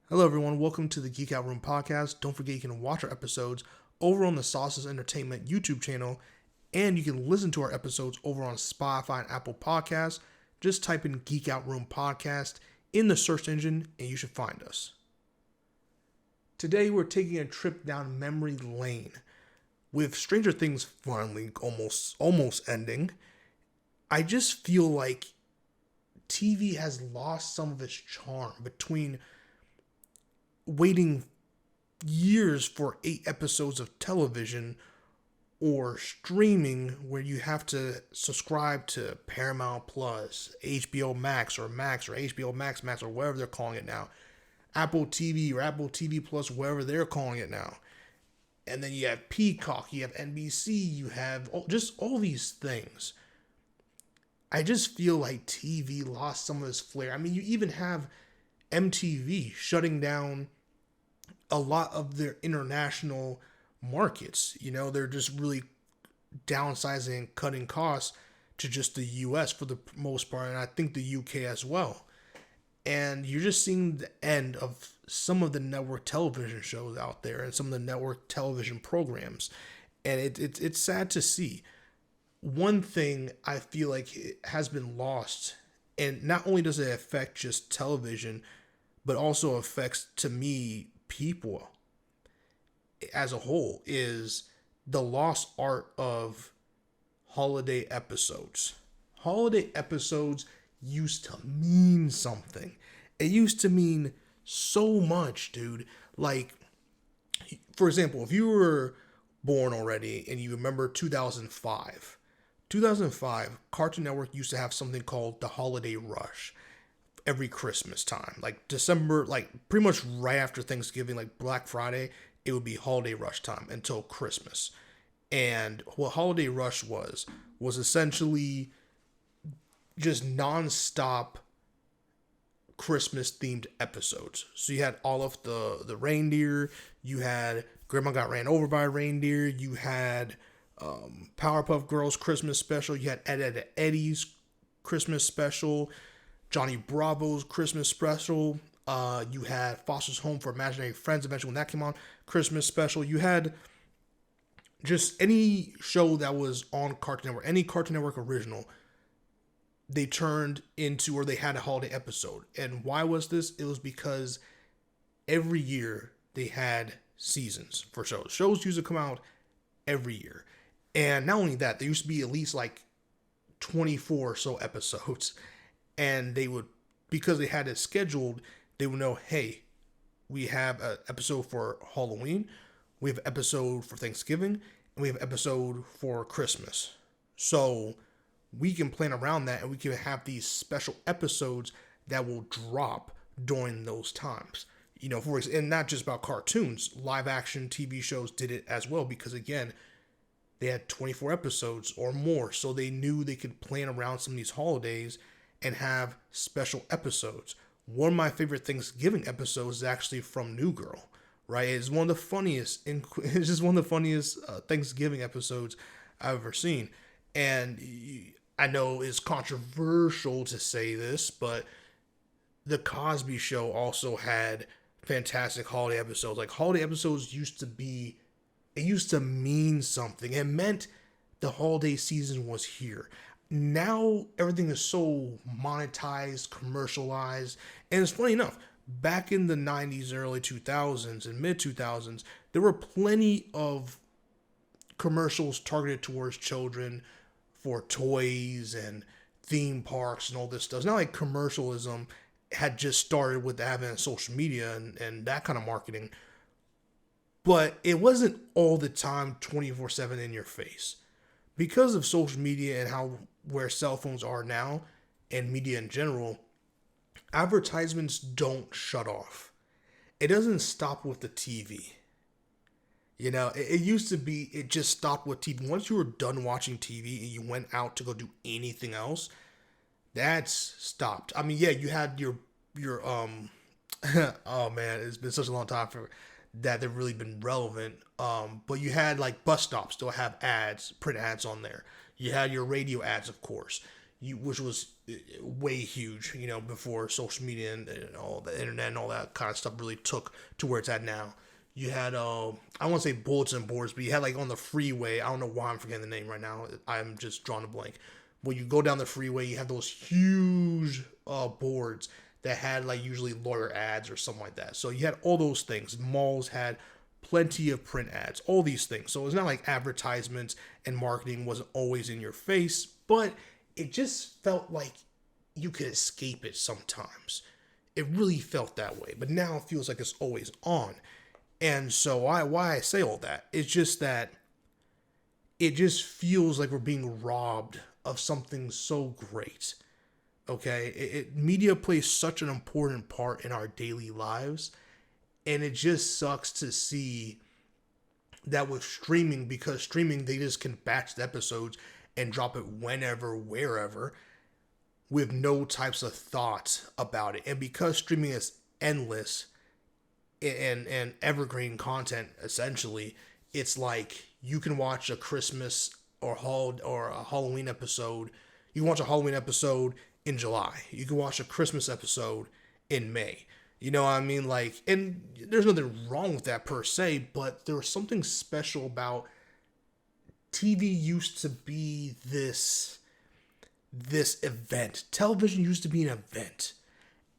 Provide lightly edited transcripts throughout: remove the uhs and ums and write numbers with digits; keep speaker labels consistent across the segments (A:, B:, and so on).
A: Hello, everyone. Welcome to the Geek Out Room podcast. Don't forget you can watch our episodes over on the Sauces Entertainment YouTube channel, and you can listen to our episodes over on Spotify and Apple Podcasts. Just type in Geek Out Room podcast in the search engine, and you should find us. Today, we're taking a trip down memory lane. With Stranger Things finally almost ending, I just feel like TV has lost some of its charm between waiting years for 8 episodes of television or streaming where you have to subscribe to Paramount Plus, HBO Max or HBO Max or whatever they're calling it now. Apple TV or Apple TV Plus, wherever they're calling it now. And then you have Peacock, you have NBC, you have just all these things. I just feel like TV lost some of its flair. I mean, you even have MTV shutting down a lot of their international markets. You know, they're just really downsizing and cutting costs to just the US for the most part, and I think the UK as well. And you're just seeing the end of some of the network television shows out there and some of the network television programs. And it's sad to see. One thing I feel like it has been lost, and not only does it affect just television, but also affects, to me, people as a whole, is the lost art of holiday episodes. Holiday episodes used to mean something. It used to mean so much, dude. Like, for example, if you were born already and you remember 2005, Cartoon Network used to have something called the Holiday Rush every Christmas time. Like December, like pretty much right after Thanksgiving, like Black Friday, it would be Holiday Rush time until Christmas. And what Holiday Rush was essentially just nonstop Christmas themed episodes. So you had all of the reindeer, you had Grandma Got Ran Over by a Reindeer, you had Powerpuff Girls Christmas special, you had Ed Eddie's Christmas special, Johnny Bravo's Christmas special, you had Foster's Home for Imaginary Friends eventually when that came on, Christmas special. You had just any show that was on Cartoon Network, any Cartoon Network original, they turned into, or they had a holiday episode. And why was this? It was because every year they had seasons for shows. Shows used to come out every year. And not only that, there used to be at least like 24 or so episodes. And they would, because they had it scheduled, they would know, hey, we have an episode for Halloween, we have an episode for Thanksgiving, and we have an episode for Christmas. So we can plan around that, and we can have these special episodes that will drop during those times. You know, for example, and not just about cartoons, live action TV shows did it as well, because again, they had 24 episodes or more, so they knew they could plan around some of these holidays and have special episodes. One of my favorite Thanksgiving episodes is actually from New Girl, right? It's one of the funniest, it's just one of the funniest Thanksgiving episodes I've ever seen. And I know it's controversial to say this, but The Cosby Show also had fantastic holiday episodes. Like, holiday episodes used to mean something. It meant the holiday season was here. Now everything is so monetized, commercialized, and it's funny enough, back in the 90s, early 2000s, and mid 2000s, there were plenty of commercials targeted towards children for toys and theme parks and all this stuff. It's not like commercialism had just started with the advent of social media and that kind of marketing, but it wasn't all the time 24/7 in your face. Because of social media and how where cell phones are now and media in general, advertisements don't shut off. It doesn't stop with the TV. You know, it used to be it just stopped with TV. Once you were done watching TV and you went out to go do anything else, that's stopped. I mean, yeah, you had your oh man, it's been such a long time for that they've really been relevant. But you had like bus stops still have ads, print ads on there. You had your radio ads, of course, which was way huge, before social media and all the internet and all that kind of stuff really took to where it's at now. You had, I won't say bulletin boards, but you had like on the freeway. I don't know why I'm forgetting the name right now. I'm just drawing a blank. When you go down the freeway, you have those huge boards that had like usually lawyer ads or something like that. So you had all those things. Malls had plenty of print ads, all these things. So it's not like advertisements and marketing wasn't always in your face, but it just felt like you could escape it sometimes. It really felt that way, but now it feels like it's always on. And so why I say all that, it's just that it just feels like we're being robbed of something so great. Okay, media plays such an important part in our daily lives, and it just sucks to see that with streaming, because streaming they just can batch the episodes and drop it whenever, wherever, with no types of thought about it. And because streaming is endless and evergreen content, essentially, it's like you can watch a Christmas or a Halloween episode. You can watch a Halloween episode in July. You can watch a Christmas episode in May. You know what I mean? Like, and there's nothing wrong with that per se, but there was something special about TV used to be this event. Television used to be an event.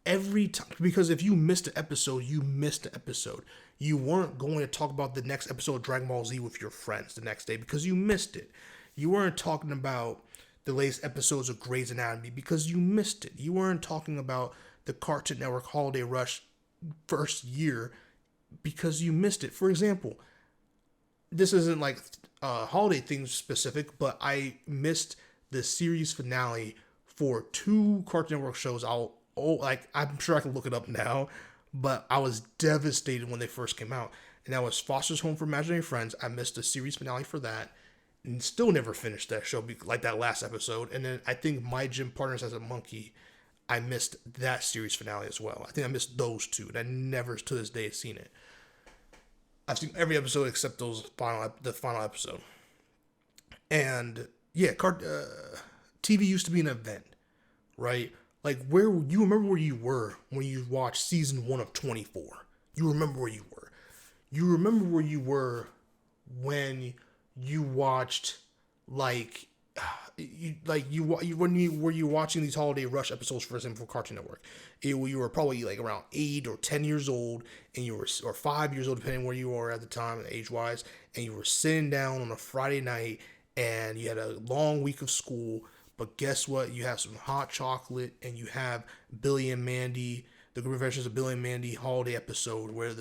A: Every time, because if you missed an episode, you missed an episode. You weren't going to talk about the next episode of Dragon Ball Z with your friends the next day because you missed it. You weren't talking about the latest episodes of Grey's Anatomy because you missed it. You weren't talking about the Cartoon Network Holiday Rush first year because you missed it. For example, this isn't like holiday things specific, but I missed the series finale for two Cartoon Network shows. I'm sure I can look it up now, but I was devastated when they first came out. And that was Foster's Home for Imaginary Friends. I missed the series finale for that and still never finished that show like that last episode. And then I think My Gym Partners as a Monkey, I missed that series finale as well. I think I missed those two, and I never to this day have seen it. I've seen every episode except the final episode. And yeah, TV used to be an event, right? Like, where you remember where you were when you watched season 1 of 24. You remember where you were. You remember where you were when you watched when you were watching these Holiday Rush episodes, for example, for Cartoon Network. You were probably like around 8 or 10 years old, and or 5 years old, depending where you were at the time, age wise, and you were sitting down on a Friday night, and you had a long week of school. But guess what? You have some hot chocolate, and you have Billy and Mandy, the Group Adventures of Billy and Mandy holiday episode, where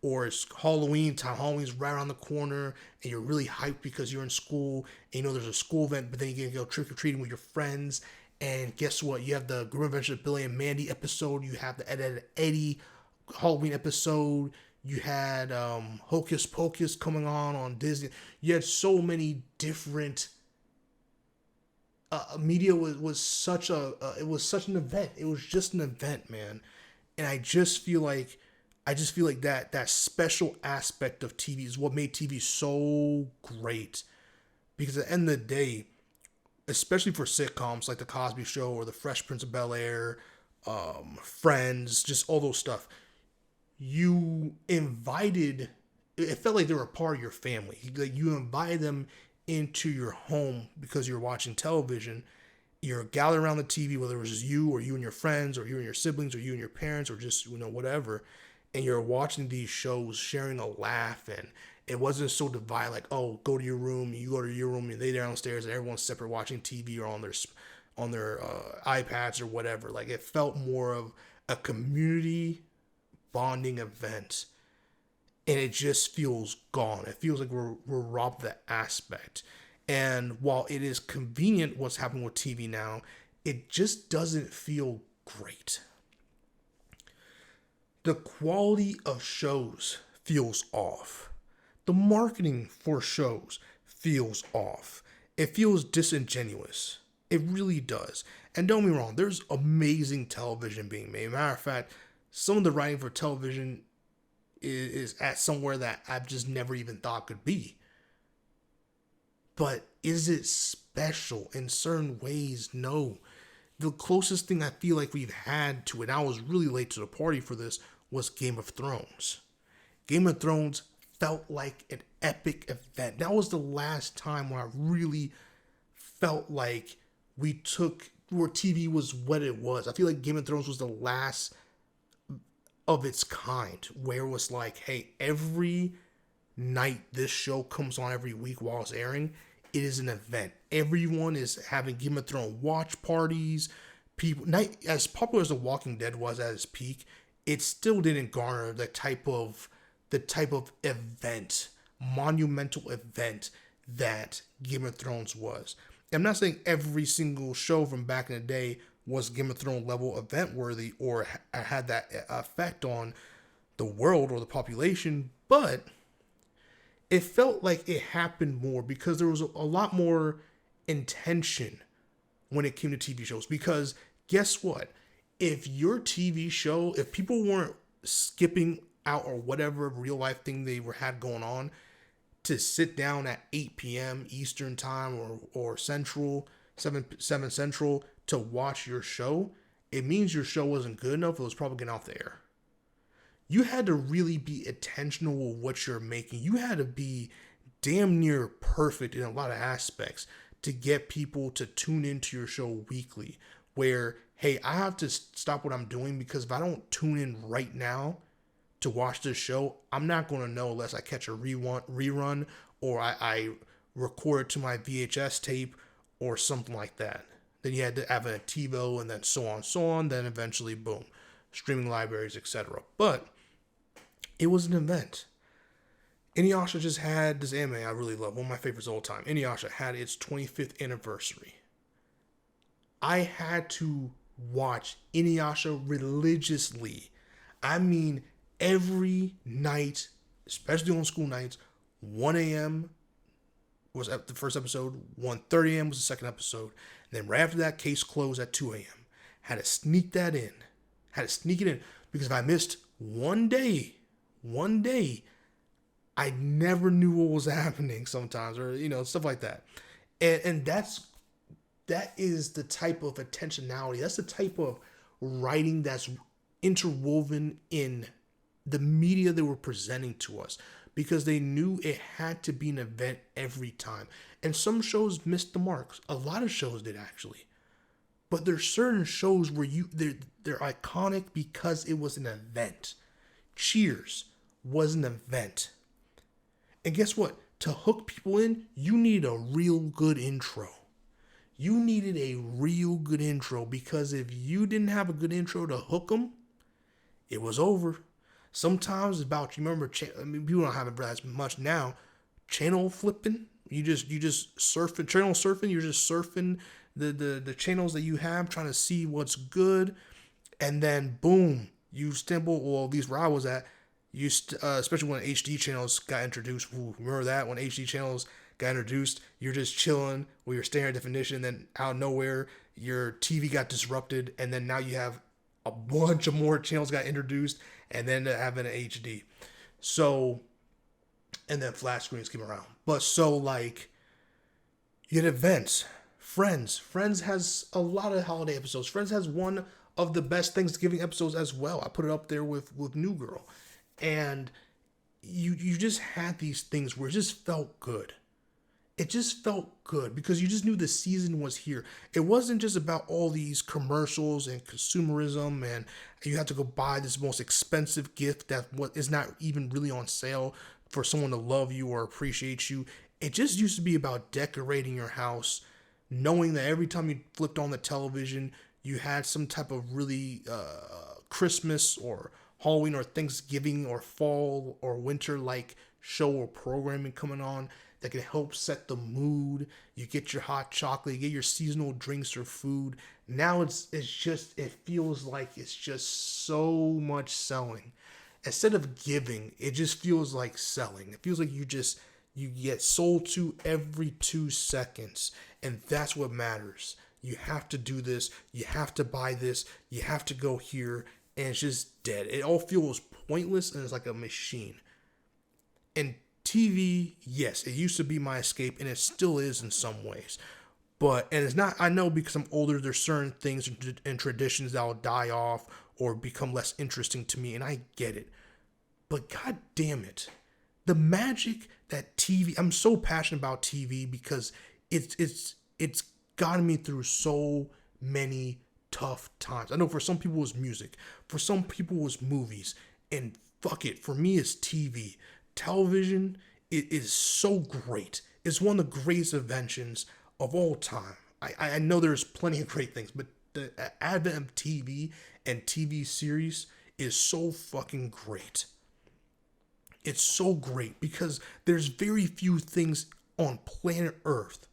A: or it's Halloween time. Halloween's right around the corner, and you're really hyped because you're in school, and there's a school event, but then you get to go trick or treating with your friends. And guess what? You have the Group Adventures of Billy and Mandy episode. You have the Ed Eddie Halloween episode. You had Hocus Pocus coming on Disney. You had so many different. Media was such an event. It was just an event, man. And I just feel like that special aspect of TV is what made TV so great. Because at the end of the day, especially for sitcoms like The Cosby Show or The Fresh Prince of Bel-Air, Friends, just all those stuff, you invited. It felt like they were a part of your family. Like, you invited them into your home because you're watching television. You're gathered around the TV, whether it was just you or you and your friends or you and your siblings or you and your parents or just whatever, and you're watching these shows, sharing a laugh. And it wasn't so divided, like, oh, go to your room, you go to your room, and they downstairs, and everyone's separate watching TV or on their iPads or whatever. Like, it felt more of a community bonding event. And it just feels gone. It feels like we're robbed of that aspect. And while it is convenient what's happening with TV now, it just doesn't feel great. The quality of shows feels off. The marketing for shows feels off. It feels disingenuous. It really does. And don't be wrong, there's amazing television being made. Matter of fact, some of the writing for television is at somewhere that I've just never even thought could be. But is it special in certain ways? No. the closest thing I feel like we've had to it, and I was really late to the party for this, was Game of Thrones. Game of Thrones felt like an epic event. That was the last time when I really felt like we took where TV was what it was. I feel like Game of Thrones was the last of its kind, where it was like, hey, every night this show comes on every week while it's airing, it is an event. Everyone is having Game of Thrones watch parties. People, as popular as The Walking Dead was at its peak, it still didn't garner the type of event, monumental event that Game of Thrones was. I'm not saying every single show from back in the day was Game of Thrones level event worthy or had that effect on the world or the population, but it felt like it happened more because there was a lot more intention when it came to TV shows. Because guess what? If your TV show, if people weren't skipping out or whatever real life thing they had going on to sit down at 8 p.m. Eastern time or Central, 7 Central to watch your show, it means your show wasn't good enough. It was probably getting off the air. You had to really be intentional with what you're making. You had to be damn near perfect in a lot of aspects to get people to tune into your show weekly. Where, hey, I have to stop what I'm doing because if I don't tune in right now to watch this show, I'm not going to know unless I catch a rerun or I record it to my VHS tape or something like that. Then you had to have a TiVo and then so on. Then eventually, boom, streaming libraries, etc. But it was an event. Inuyasha just had this anime I really love, one of my favorites of all time. Inuyasha had its 25th anniversary. I had to watch Inuyasha religiously. I mean, every night, especially on school nights, 1 a.m. was the first episode, 1:30 a.m. was the second episode. And then right after that, case closed at 2 a.m. Had to sneak that in. Had to sneak it in. Because if I missed one day, I never knew what was happening sometimes, or stuff like that. And that is the type of intentionality. That's the type of writing that's interwoven in the media they were presenting to us, because they knew it had to be an event every time. And some shows missed the marks. A lot of shows did, actually. But there's certain shows where they're iconic because it was an event. Cheers was an event. And guess what? To hook people in, you need a real good intro. You needed a real good intro, because if you didn't have a good intro to hook them, it was over. Sometimes it's about, you remember, people don't have it as much now, channel flipping. You just surfing, channel surfing. You're just surfing the channels that you have, trying to see what's good, and then boom, you stumble. Well, at least where I was at, especially when HD channels got introduced. Ooh, remember that when HD channels got introduced, you're just chilling with your standard definition, then out of nowhere, your TV got disrupted, and then now you have a bunch of more channels got introduced, and then having an HD. So, and then flat screens came around. But so, like, you had events. Friends has a lot of holiday episodes. Friends has one of the best Thanksgiving episodes as well. I put it up there with New Girl. And you just had these things where it just felt good. It just felt good because you just knew the season was here. It wasn't just about all these commercials and consumerism and you have to go buy this most expensive gift that is not even really on sale for someone to love you or appreciate you. It just used to be about decorating your house, knowing that every time you flipped on the television, you had some type of really Christmas or Halloween or Thanksgiving or fall or winter like show or programming coming on that can help set the mood. You get your hot chocolate, you get your seasonal drinks or food. Now it feels like it's just so much selling. Instead of giving, it just feels like selling. It feels like you get sold to every 2 seconds, and that's what matters. You have to do this, you have to buy this, you have to go here, and it's just dead. It all feels pointless, and it's like a machine. And TV, yes, it used to be my escape, and it still is in some ways. But, and it's not, I know because I'm older, there's certain things and traditions that will die off or become less interesting to me, and I get it. But god damn it, the magic that TV, I'm so passionate about TV because it's gotten me through so many tough times. I know for some people it was music, for some people it was movies, and fuck it, for me it's TV. Television, it is so great. It's one of the greatest inventions of all time. I know there's plenty of great things, but the advent of TV and TV series is so fucking great. It's so great because there's very few things on planet Earth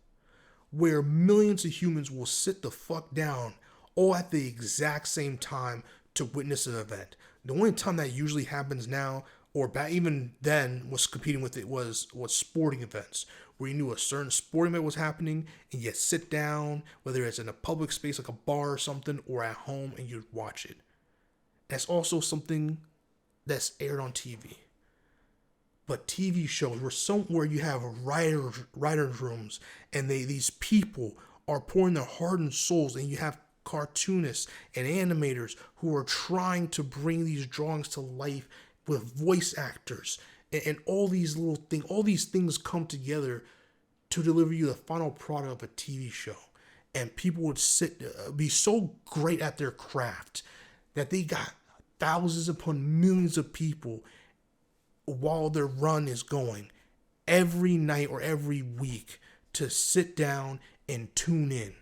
A: where millions of humans will sit the fuck down all at the exact same time to witness an event. The only time that usually happens now, or back even then, was competing with it was sporting events where you knew a certain sporting event was happening and you sit down, whether it's in a public space like a bar or something, or at home, and you'd watch it. That's also something that's aired on TV. But TV shows where you have writers rooms and these people are pouring their heart and souls, and you have cartoonists and animators who are trying to bring these drawings to life with voice actors, and all these little things, all these things come together to deliver you the final product of a TV show. And people would be so great at their craft that they got thousands upon millions of people while their run is going every night or every week to sit down and tune in.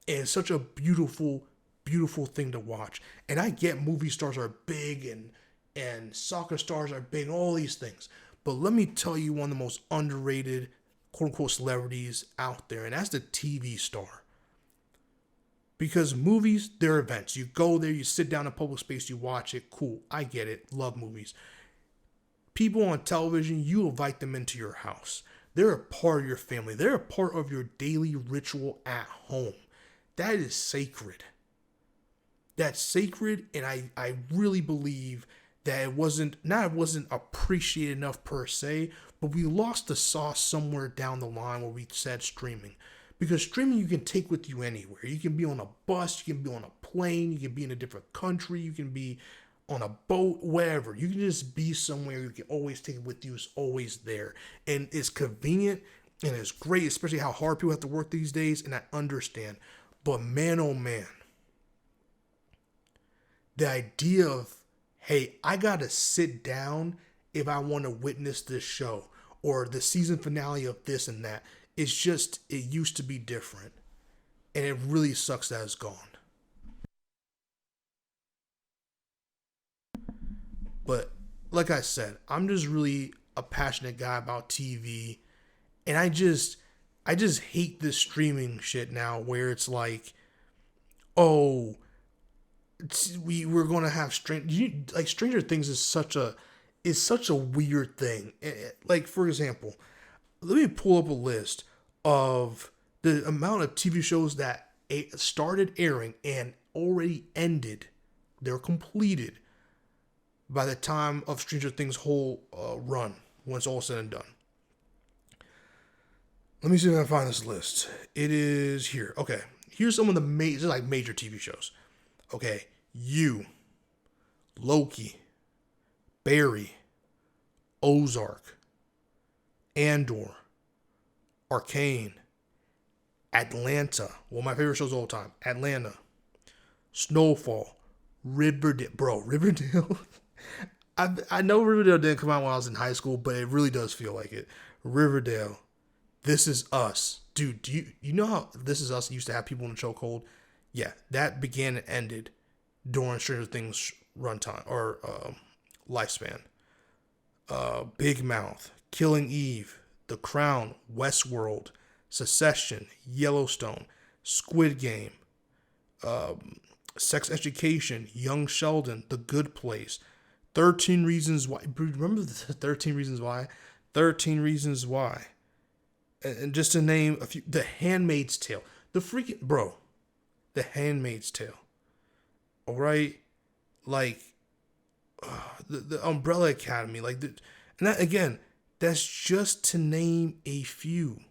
A: And it's such a beautiful, beautiful thing to watch. And I get movie stars are big and soccer stars are big and all these things. But let me tell you one of the most underrated quote unquote celebrities out there, and that's the TV star. Because movies, they're events. You go there, you sit down in public space, you watch it, cool. I get it. Love movies. People on television, you invite them into your house. They're a part of your family. They're a part of your daily ritual at home. That is sacred. That's sacred, and I really believe that it wasn't appreciated enough per se, but we lost the sauce somewhere down the line where we said streaming. Because streaming you can take with you anywhere. You can be on a bus, you can be on a plane, you can be in a different country, you can be on a boat, wherever. You can just be somewhere. You can always take it with you. It's always there. And it's convenient and it's great, especially how hard people have to work these days. And I understand. But man, oh man, the idea of, hey, I got to sit down if I want to witness this show or the season finale of this and that. It's just, it used to be different. And it really sucks that it's gone. But like I said, I'm just really a passionate guy about TV, and I just hate this streaming shit now where it's like, oh, we're gonna have like Stranger Things is such a weird thing. Like for example, let me pull up a list of the amount of TV shows that started airing and already ended. They're completed by the time of Stranger Things' whole run, when it's all said and done. Let me see if I can find this list. It is here. Okay, here's some of the major TV shows. Okay, You, Loki, Barry, Ozark, Andor, Arcane, Atlanta. One of my favorite shows of all time. Atlanta, Snowfall, Riverdale. Bro, Riverdale. I know Riverdale didn't come out when I was in high school, but it really does feel like it. Riverdale, This Is Us. Dude, do you know how This Is Us used to have people in the chokehold? Yeah, that began and ended during Stranger Things runtime or lifespan. Big Mouth, Killing Eve, The Crown, Westworld, Succession, Yellowstone, Squid Game, Sex Education, Young Sheldon, The Good Place, 13 Reasons Why. Remember the 13 Reasons Why? 13 Reasons Why. And just to name a few, The Handmaid's Tale. The Handmaid's Tale. All right? Like, the Umbrella Academy. And that, again, that's just to name a few.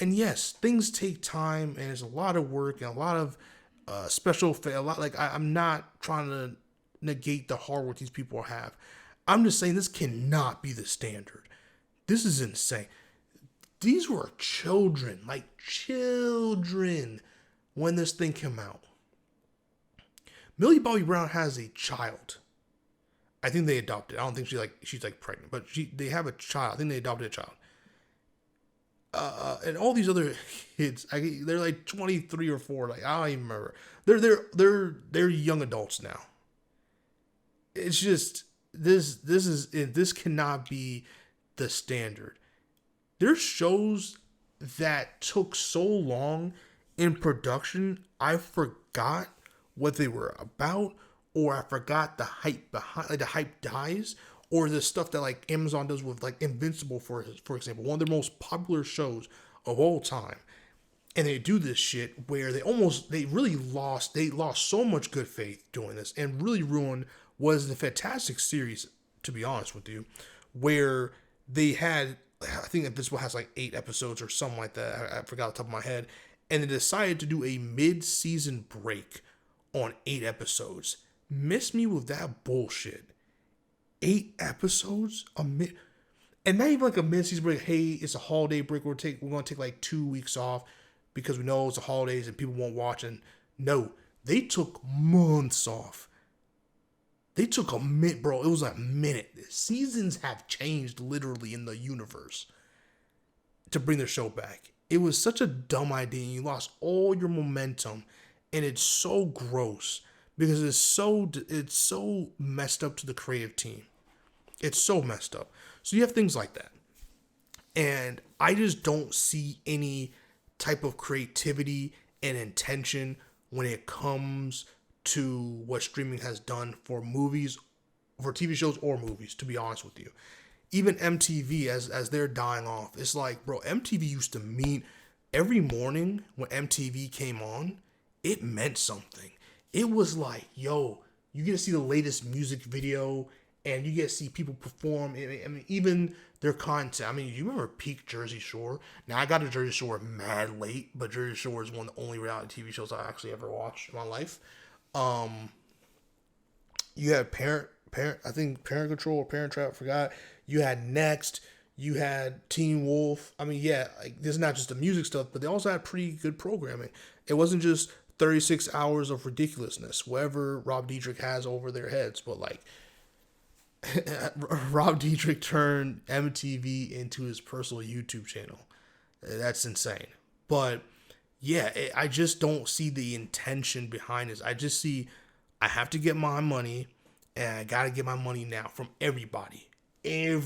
A: And yes, things take time, and it's a lot of work and a lot of a lot. Like I'm not trying to negate the hard work these people have. I'm just saying this cannot be the standard. This is insane. These were children, like children, when this thing came out. Millie Bobby Brown has a child. I think they adopted. I don't think she's like pregnant, but they have a child. I think they adopted a child. And all these other kids, they're like 23 or 4. Like I don't even remember. They're young adults now. It's just this cannot be the standard. There's shows that took so long in production, I forgot what they were about, or I forgot the hype behind, like the hype dies, or the stuff that like Amazon does with like Invincible, for example, one of their most popular shows of all time. And they do this shit where they lost so much good faith doing this and really ruined what is a fantastic series, to be honest with you, where they had, I think Invincible has like 8 episodes or something like that. I forgot off the top of my head. And they decided to do a mid-season break on 8 episodes. Miss me with that bullshit. 8 episodes? And not even like a mid-season break. Hey, it's a holiday break. We're going to take like 2 weeks off because we know it's the holidays and people won't watch. And no, they took months off. They took a minute, bro. It was a minute. Seasons have changed literally in the universe to bring the show back. It was such a dumb idea. You lost all your momentum, and it's so gross because it's so messed up to the creative team. It's so messed up. So you have things like that, and I just don't see any type of creativity and intention when it comes to what streaming has done for movies, for TV shows or movies, to be honest with you. Even MTV, as they're dying off, it's like, bro, MTV used to mean every morning when MTV came on, it meant something. It was like, yo, you get to see the latest music video and you get to see people perform. I mean, even their content. I mean, you remember peak Jersey Shore? Now, I got to Jersey Shore mad late, but Jersey Shore is one of the only reality TV shows I actually ever watched in my life. You had I think Parent Control or Parent Trap, I forgot. You had Next. You had Teen Wolf. I mean, yeah, like, this is not just the music stuff, but they also had pretty good programming. It wasn't just 36 hours of ridiculousness, whatever Rob Dietrich has over their heads, but like, Rob Dietrich turned MTV into his personal YouTube channel. That's insane. But yeah, I just don't see the intention behind this. I just see I have to get my money, and I gotta get my money now from everybody, and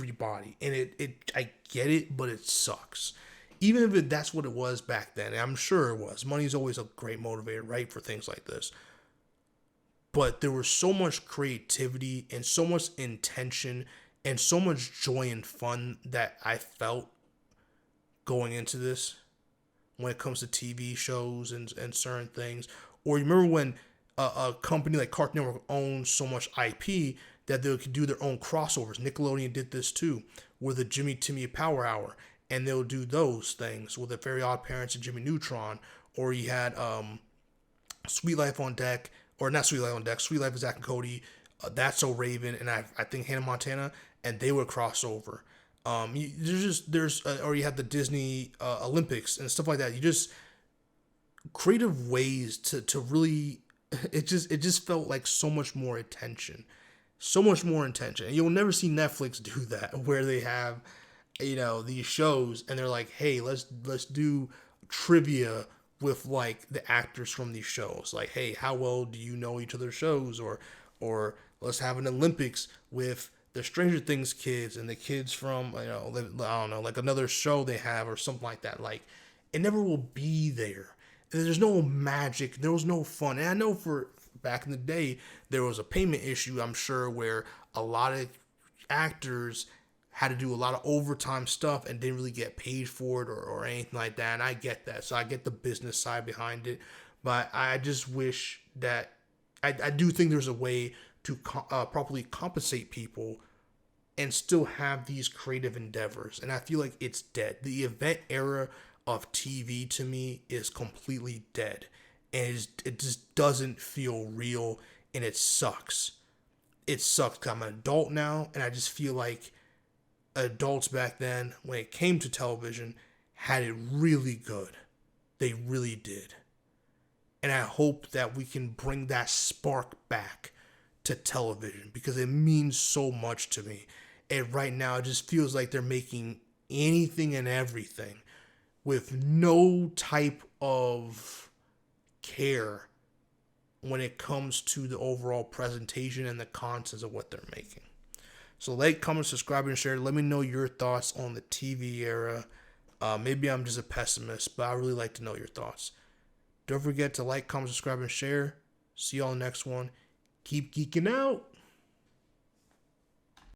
A: I get it, but it sucks. Even if that's what it was back then, and I'm sure it was. Money's always a great motivator, right, for things like this. But there was so much creativity and so much intention and so much joy and fun that I felt going into this when it comes to TV shows and certain things. Or you remember when a company like Cartoon Network owned so much IP that they could do their own crossovers. Nickelodeon did this too with the Jimmy Timmy Power Hour, and they'll do those things with the Very Odd Parents and Jimmy Neutron. Or you had Sweet Life on Deck, or not Sweet Life on Deck, Sweet Life of Zack and Cody, That's So Raven, and I think Hannah Montana, and they would cross over. Or you have the Disney Olympics and stuff like that. You just creative ways to really, it just felt like so much more attention, and you'll never see Netflix do that where they have, these shows and they're like, hey, let's do trivia with like the actors from these shows. Like, hey, how well do you know each other's shows? Or let's have an Olympics with the Stranger Things kids and the kids from, I don't know, like another show they have or something like that. Like, it never will be there. There's no magic. There was no fun. And I know for back in the day, there was a payment issue, I'm sure, where a lot of actors had to do a lot of overtime stuff and didn't really get paid for it or anything like that. And I get that. So I get the business side behind it. But I just wish that I do think there's a way to properly compensate people and still have these creative endeavors. And I feel like it's dead. The event era of TV to me is completely dead. And it just doesn't feel real, and it sucks. It sucks 'cause I'm an adult now, and I just feel like adults back then, when it came to television, had it really good. They really did. And I hope that we can bring that spark back to television because it means so much to me. And right now, it just feels like they're making anything and everything with no type of care when it comes to the overall presentation and the contents of what they're making. So like, comment, subscribe, and share. Let me know your thoughts on the TV era. Maybe I'm just a pessimist, but I really like to know your thoughts. Don't forget to like, comment, subscribe, and share. See y'all next one. Keep geeking out.